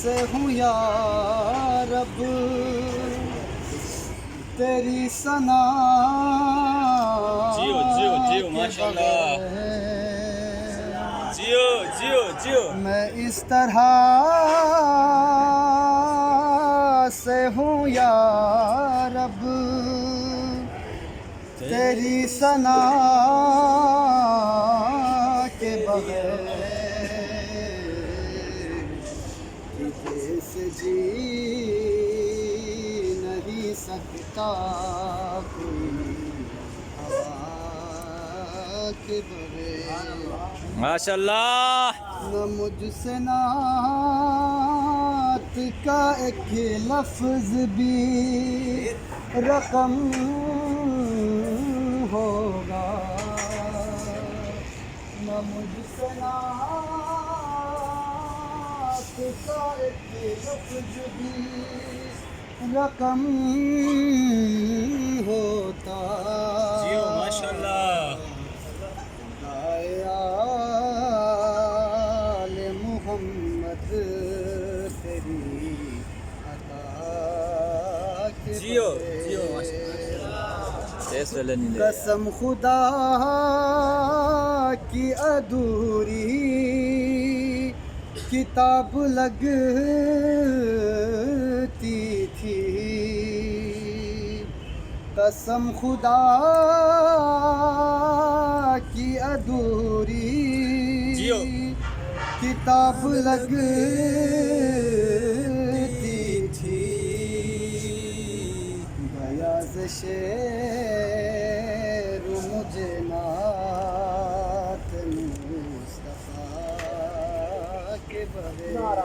سے ہوں یا رب تیری ثنا جیو جیو جیو کے ماشاءاللہ بغیر جیو جیو جیو میں اس طرح سے ہوں یا رب تیری ثنا کے بغیر تجھے سے جی نہیں سکتا کوئی ہوا کے بغیر ماشاءاللہ نہ مجھ سے نعت کا ایک لفظ بھی رقم ہوگا نہ مجھ سے نعت کا ایک لفظ بھی رقم ہوتا جیو ماشاءاللہ آل محمد تیری عطا کے جیو بغیر جیو ماشاءاللہ قسم خدا کی ادھوری کتاب لگتی تھی قسم خدا کی ادھوری جیو کتاب لگتی تھی بیاض شعر مجھے نعت مصطفیٰ کے بغیر